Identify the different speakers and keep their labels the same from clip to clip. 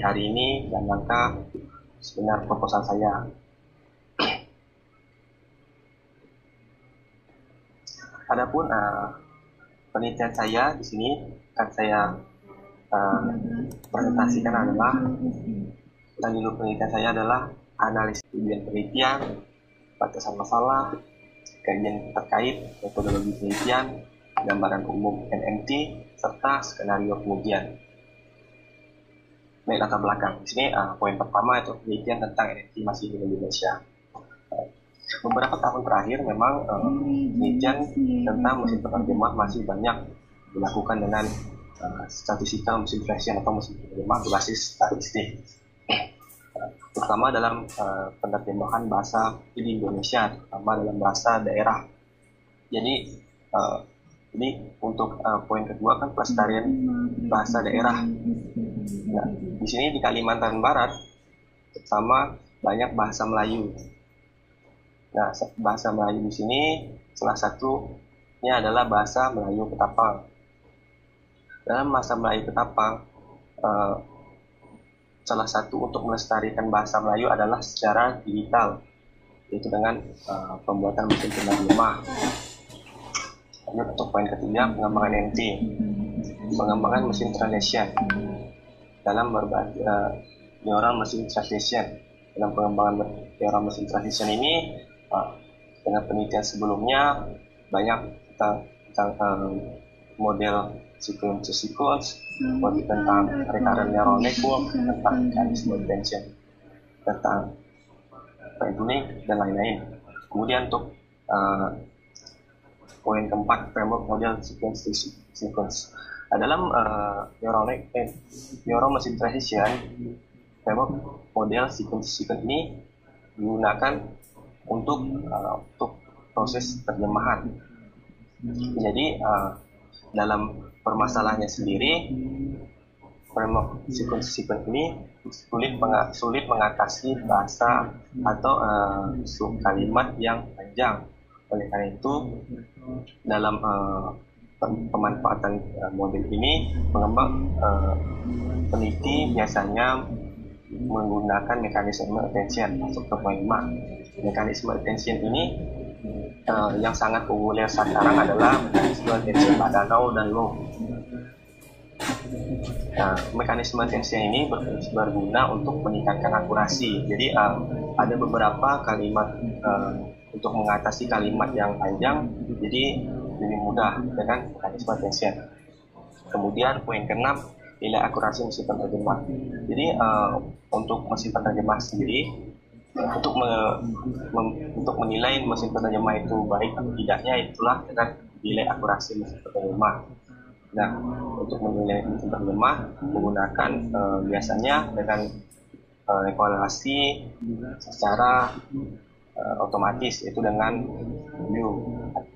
Speaker 1: hari ini dan rangka sebenarnya proposal saya. Adapun penelitian saya di sini akan saya presentasikan adalah judul penelitian saya adalah analisis tujuan penelitian, batasan masalah, kajian terkait, metodologi penelitian, gambaran umum NMT, serta skenario pengujian. Baik, latar belakang. Di sini poin pertama itu penelitian tentang NMT masih di Indonesia. Beberapa tahun terakhir memang penelitian tentang mesin penerjemah masih banyak dilakukan dengan statistical machine translation atau mesin penerjemah berbasis statistik, terutama dalam penerjemahan bahasa di Indonesia, terutama dalam bahasa daerah. Jadi ini untuk poin kedua kan pelestarian bahasa daerah. Nah, di sini di Kalimantan Barat terutama banyak bahasa Melayu. Nah, bahasa Melayu di sini salah satunya adalah bahasa Melayu Ketapang. Dalam bahasa Melayu Ketapang, salah satu untuk melestarikan bahasa Melayu adalah secara digital, yaitu dengan pembuatan mesin penerjemah. Lanjut untuk poin ketiga, pengembangan NT, pengembangan mesin translation dalam berbagai neural machine translation. Dalam pengembangan neural machine translation ini, dengan penelitian sebelumnya banyak tentang model sequence, model tentang recurrent neural network, tentang mekanisme attention, tentang tuning dan lain-lain. Kemudian untuk poin keempat, framework model sequence. Dalam neural machine translation, framework model sequence ini digunakan untuk proses terjemahan. Jadi dalam permasalahannya sendiri, framework sequence ini sulit mengatasi bahasa atau kalimat yang panjang. Oleh karena itu, dalam pemanfaatan model ini, pengembang peneliti biasanya menggunakan mekanisme attention masuk ke poin 5. Mekanisme attention ini yang sangat populer sekarang adalah mekanisme attention Badanau dan Low. Mekanisme attention ini berguna untuk meningkatkan akurasi. Jadi ada beberapa kalimat untuk mengatasi kalimat yang panjang, jadi lebih mudah dengan mekanisme attention. Kemudian poin ke-6, nilai akurasi mesin penerjemah. Jadi untuk mesin penerjemah sendiri, untuk menilai mesin penerjemah itu baik atau tidaknya, itulah dengan nilai akurasi mesin penerjemah. Nah, untuk menilai mesin penerjemah menggunakan biasanya dengan evaluasi secara otomatis, yaitu dengan view,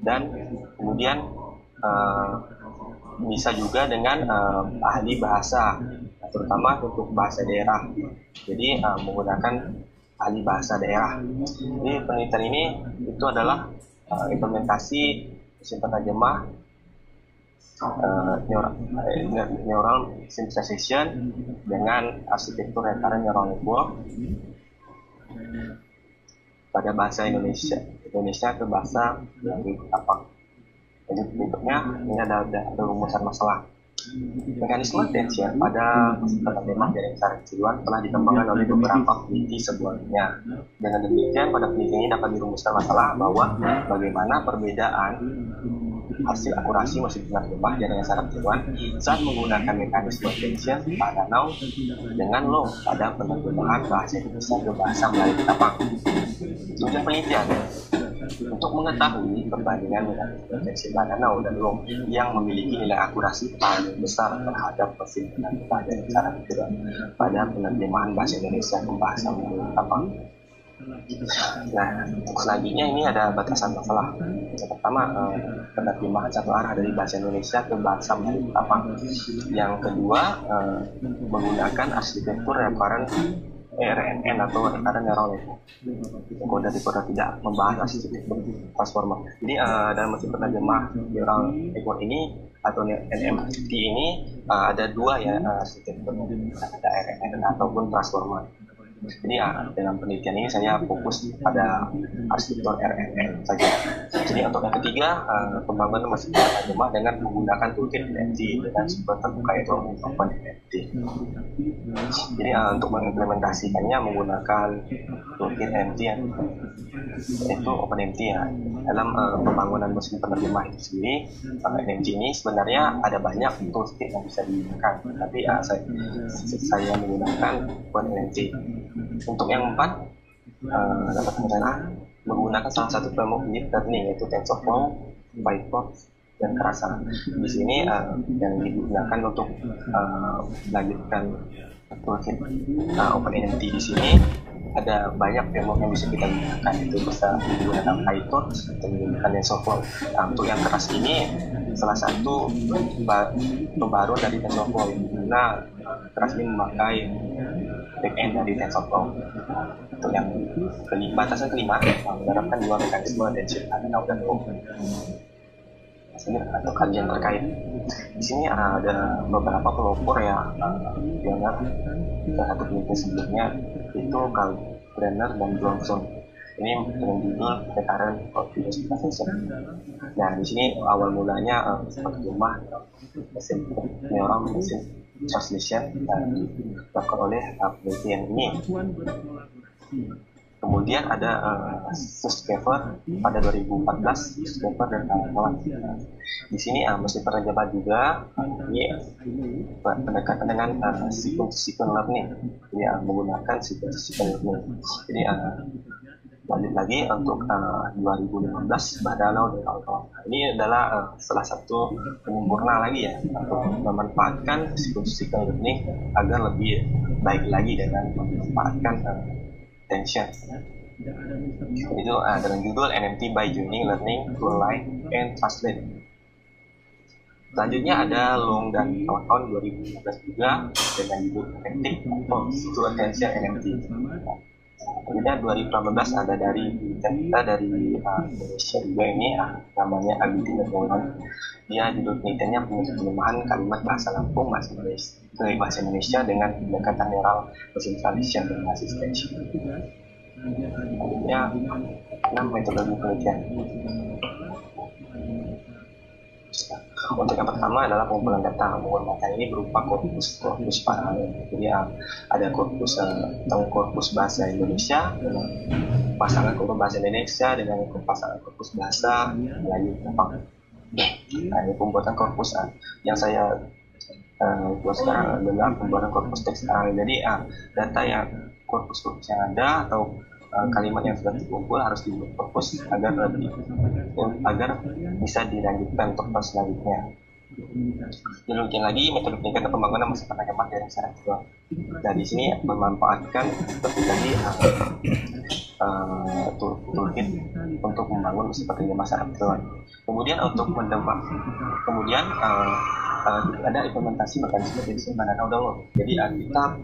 Speaker 1: dan kemudian bisa juga dengan ahli bahasa, terutama untuk bahasa daerah. Jadi menggunakan ahli bahasa daerah. Jadi penelitian ini itu adalah implementasi mesin penerjemah neural synthesization dengan arsitektur recurrent neural network pada bahasa Indonesia ke bahasa Melayu Ketapang. Jadi berikutnya ini ada rumusan masalah. Mekanisme attention pada mesin penerjemah jaring tarik tujuan telah dikembangkan oleh beberapa peneliti sebelumnya. Dengan demikian, pada penelitian ini dapat dirumuskan masalah bahwa bagaimana perbedaan hasil akurasi mesin penerjemah jaring tarik tujuan saat menggunakan mekanisme attention pada now dengan low pada penerjemahan bahasa Indonesia ke bahasa Melayu Ketapang. Tujuan penelitian untuk mengetahui perbandingan mekanisme attention pada now dan low yang memiliki nilai akurasi paling besar terhadap mesin penerjemah jaring tarik tujuan pada penerjemahan bahasa Indonesia ke bahasa Melayu Ketapang. Nah, selanjutnya ini ada batasan masalah. Yang pertama, penerjemahan satu arah dari bahasa Indonesia ke bahasa Melayu Ketapang. Yang kedua, menggunakan arsitektur recurrent RNN atau recurrent neural network. Kode tidak membahas arsitektur transformer. Jadi dalam mesin penerjemah neural network ini atau NMT ini ada dua ya arsitektur, ada RNN ataupun transformer. Jadi dalam penelitian ini saya fokus pada arsitektur RNN saja. Jadi untuk yang ketiga, pembangunan mesin penerjemah dengan menggunakan toolkit NMT dengan sumber terbuka yaitu OpenNMT. Jadi untuk mengimplementasikannya menggunakan toolkit NMT yaitu OpenNMT ya. Dalam pembangunan mesin penerjemah itu sendiri, NMT ini sebenarnya ada banyak toolkit yang bisa digunakan, tapi saya menggunakan OpenNMT. Untuk yang keempat, dapat rencana menggunakan salah satu framework deep learning yaitu TensorFlow, PyTorch, dan Keras. Di sini yang digunakan untuk melanjutkan toolkit OpenNMT di sini ada banyak framework yang bisa kita gunakan, itu bisa digunakan PyTorch atau menggunakan TensorFlow. Untuk yang Keras ini salah satu pembaru dari TensorFlow, dimana Keras ini memakai backend dari TensorFlow. Untuk yang batasan kelima, menerapkan dua mekanisme attention dan open. Atau kajian terkait. Di sini ada beberapa pelopor ya, yang satu penelitian sebelumnya itu Carl Brenner dan Johnson. Ini dengan judul Recurrent Continuous Processing. Nah, di sini awal mulanya penerjemah mesin neural machine translation dilakukan oleh penelitian ini. Kemudian ada Suskever pada 2014, Suskever dan kawan-kawan. Di sini mesin penerjemah juga ini pendekatan dengan sequence learning, jadi menggunakan sequence learning. Jadi lanjut lagi untuk 2015 Bahdanau dan kawan-kawan. Ini adalah salah satu penyempurna lagi ya untuk memanfaatkan sequence learning agar lebih baik lagi dengan memanfaatkan tension. Itu dengan judul NMT by Joining Learning to Align and Translate. Selanjutnya ada Long dan kawan-kawan 2015 juga dengan judul Ethic to Attention NMT. Kemudian 2018 ada dari kita dari Indonesia juga ini namanya Abidi Nurul. Dia judul penelitiannya penerjemahan kalimat bahasa Lampung ke bahasa Indonesia dengan pendekatan neural machine translation dan asistensi. Kemudian 6 metodologi penelitian. Untuk yang pertama adalah pengumpulan data. Pengumpulan data ini berupa korpus paralel. Jadi ada korpus bahasa Indonesia dengan pasangan korpus bahasa Indonesia dengan pasangan korpus bahasa Melayu Jepang. Nah, ini pembuatan korpus yang saya buat sekarang adalah pembuatan korpus teks paralel. Jadi data yang korpus yang ada atau kalimat yang sudah dikumpul harus dibuat korpus agar bisa dilanjutkan untuk pas selanjutnya. Demikian lagi metode peningkatan pembangunan mesin penerjemah dari secara visual. Nah, di sini memanfaatkan seperti tadi toolkit untuk membangun mesin penerjemah secara visual. Kemudian untuk ada implementasi mekanisme deteksi Bahdanau download. Jadi kita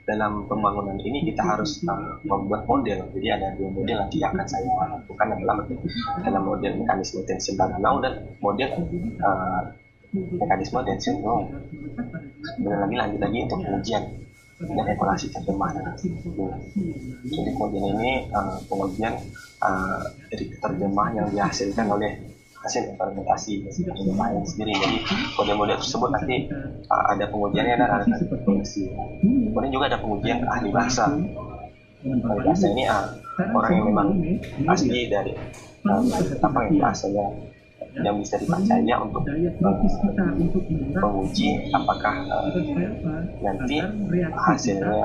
Speaker 1: dalam pembangunan ini kita harus membuat model. Jadi ada dua model nanti yang akan saya lakukan adalah dalam model mekanisme tension Bahdanau dan model mekanisme tension Long. Kemudian lanjut lagi untuk pengujian dan evaluasi terjemah. Jadi kemudian ini pengujian dari terjemah yang dihasilkan oleh hasil implementasi terjemahan sendiri. Jadi model-model tersebut nanti ada pengujiannya dan ada evaluasi. Kemudian juga ada pengujian ahli bahasa. Ahli bahasa ini orang yang memang asli dari yang bahasanya yang bisa dipercaya untuk menguji apakah nanti hasilnya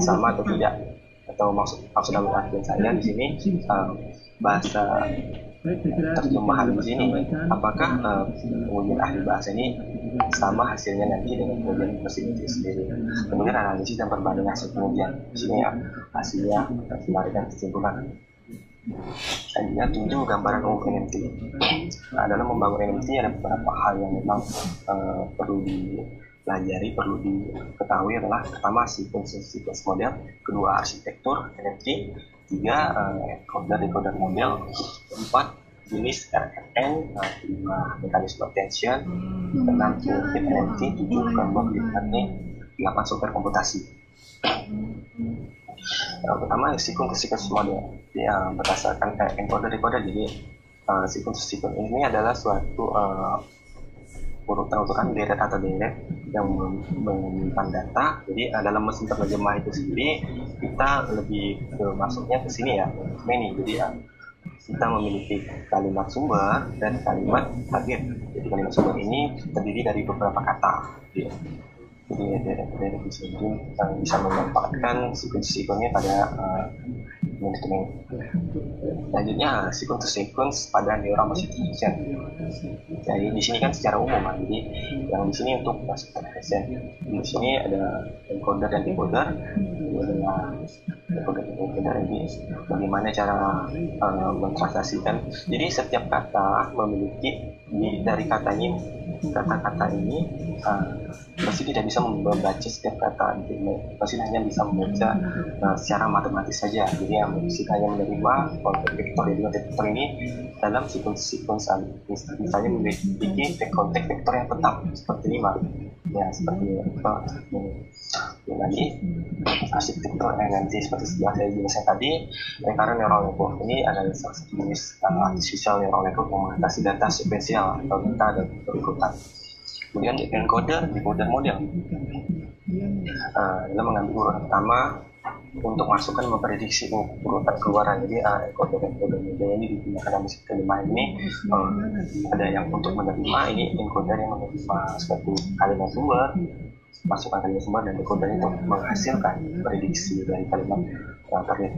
Speaker 1: sama atau tidak, atau maksud dalam artian saya di sini bahasa terjemahan di sini apakah pengujian ahli bahasa ini sama hasilnya nanti dengan pengujian mesin itu sendiri. Kemudian analisis dan perbandingan hasil pengujian. Di sini hasilnya dan kesimpulan. Selanjutnya 7 gambaran umum NMT. Dalam membangun NMT ada beberapa hal yang memang perlu pelajari, perlu diketahui adalah pertama sequence model, kedua arsitektur NFC, tiga encoder-decoder model, keempat jenis RNN, lima mekanisme attention, enam primitive NFC, tujuh kelompok learning, delapan superkomputasi. Pertama sequence model, dia berdasarkan encoder-decoder. Jadi sequence ini adalah suatu urutan deret atau deret yang menyimpan data. Jadi dalam mesin penerjemah itu sendiri kita lebih masuknya ke sini ya, ini. Jadi kita memiliki kalimat sumber dan kalimat target. Jadi kalimat sumber ini terdiri dari beberapa kata. Jadi dari di sini bisa memanfaatkan sequence-nya pada manajemen. Selanjutnya sequence pada neural machine interaction. Jadi di sini kan secara umum, jadi yang di sini untuk machine interaction. Di sini ada encoder dan decoder. Ini adalah encoder dan decoder ini bagaimana cara mentranslasikan. Jadi setiap kata memiliki dari kata-kata ini mesin tidak bisa membaca setiap kata. Mesin hanya bisa membaca secara matematis saja. Jadi yang mesin hanya menerima konteks vektor. Jadi konteks vektor ini dalam sequence misalnya memiliki konteks vektor yang tetap seperti 5 ya, seperti tadi arsitektur nanti seperti saya jelaskan tadi. Karena neural network ini adalah salah satu jenis artificial neural network yang mengatasi data sekuensial atau data dan berurutan. Kemudian encoder, decoder model adalah mengambil urutan pertama untuk masukkan memprediksi urutan keluaran. Jadi encoder dan decoder model ini digunakan dalam mesin penerjemah ini. Ada yang untuk menerima, ini encoder yang menerima suatu kalimat sumber, masukkan kalimat sumber, dan decoder itu menghasilkan prediksi dari kalimat target.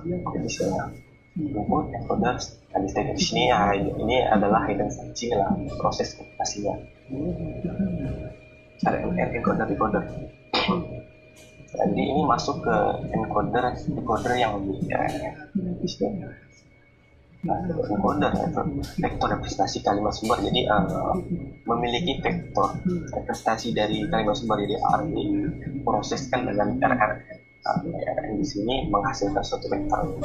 Speaker 1: Jadi saya input encoder di sini ini adalah hidden staging lah, proses komputasinya. Encoder decoder. Jadi ini masuk ke encoder decoder yang lebih encoder atau vektor representasi kalimat sumber. Jadi memiliki vektor representasi dari kalimat sumber. Jadi diproseskan dengan RRN di sini menghasilkan suatu vektor.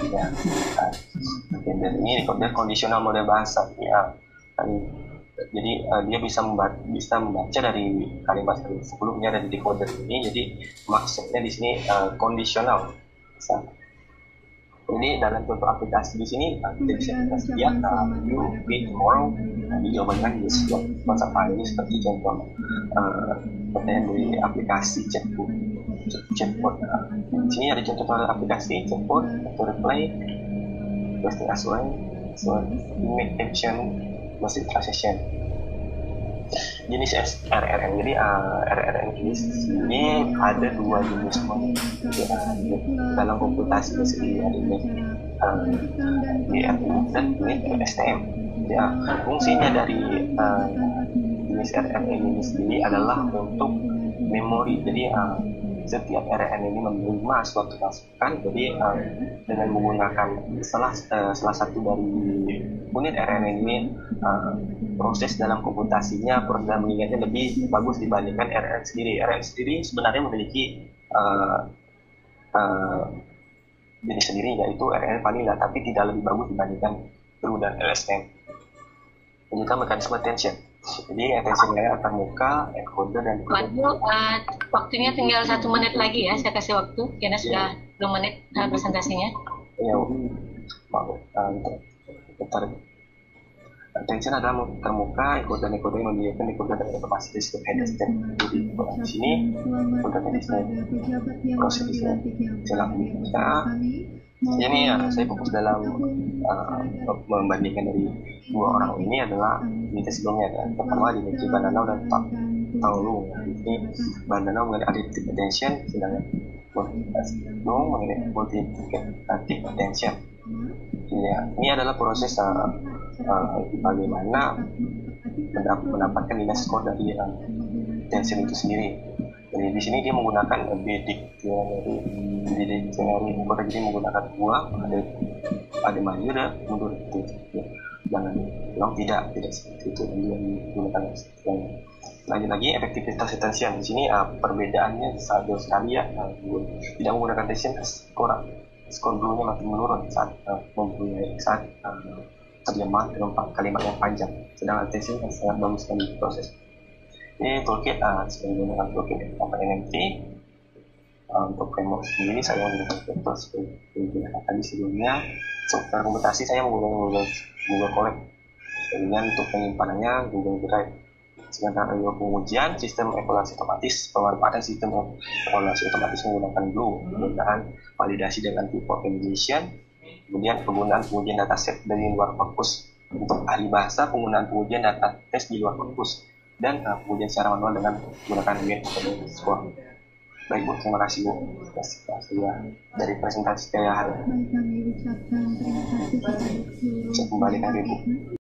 Speaker 1: Dan ini decoder kondisional model bahasa. Jadi dia bisa membaca dari kalimat sebelumnya dari decoder ini. Jadi maksudnya di sini kondisional. Ini dalam contoh aplikasi di sini bisa dia you be tomorrow, dijawabankan di WhatsApp ini seperti contoh pertanyaan dari aplikasi chatbot. Di sini ada contoh aplikasi chatbot untuk reply, question answering, make action, message translation. Jenis RRN. Jadi RRN ini ada dua jenis dalam komputasi sendiri, ada DRU dan STM. Ya, fungsinya dari jenis RRN ini sendiri adalah untuk memori. Jadi setiap RRN ini menerima suatu masukan. Jadi dengan menggunakan salah satu dari unit RRN ini, proses dalam komputasinya, proses dalam mengingatnya lebih bagus dibandingkan RRN sendiri. RRN sendiri sebenarnya memiliki jenis sendiri, yaitu RRN vanilla, tapi tidak lebih bagus dibandingkan TRU dan LSTM. Juga mekanisme attention. Jadi attention-nya antar muka, encoder dan
Speaker 2: Waduh, waktunya tinggal 1 menit lagi ya, saya kasih waktu karena sudah 2 menit presentasinya.
Speaker 1: Ya, bentar. Attention adalah termuka, encoder yang membiarkan decoder dan informasi di sistem header state. Jadi di sini encoder dan proses jalan bisa. Ini saya fokus dalam membandingkan dari dua orang ini adalah unit sebelumnya. Pertama Dimitri Bandanau dan Tang Lu. Ini Bandanau mengenai additive attention, sedangkan Lu mengenai multiplicative attention. Ya, ini adalah proses bagaimana mendapatkan nilai skor dari attention itu sendiri. Jadi di sini dia menggunakan dictionary, jadi menggunakan buah, ada maju dan mundur itu. Jangan bilang tidak seperti itu, dia menggunakan yang Lanjut lagi efektivitas tension. Di sini perbedaannya sangat jauh sekali ya. Tidak menggunakan tension skor Blue-nya makin menurun saat terjemahan dengan kalimat yang panjang. Sedangkan tension sangat bagus sekali proses. Ini toolkit sebagai menggunakan toolkit NMT. Untuk framework sendiri saya menggunakan vektor seperti yang tadi sebelumnya. Software komputasi saya menggunakan Google Colab. Kemudian untuk penyimpanannya Google Drive. Sedangkan untuk pengujian sistem evaluasi otomatis, pemanfaatan sistem evaluasi otomatis menggunakan Blue, penggunaan validasi dengan type validation, kemudian penggunaan pengujian dataset dari luar korpus. Untuk ahli bahasa, penggunaan pengujian data tes di luar korpus, dan pengujian secara manual dengan menggunakan metode score. Baik Bu, terima kasih Bu. Saya dari presentasi saya hari.
Speaker 3: Baik, kami ucapkan terima kasih kepada seluruh
Speaker 1: Saya kembalikan ke Ibu.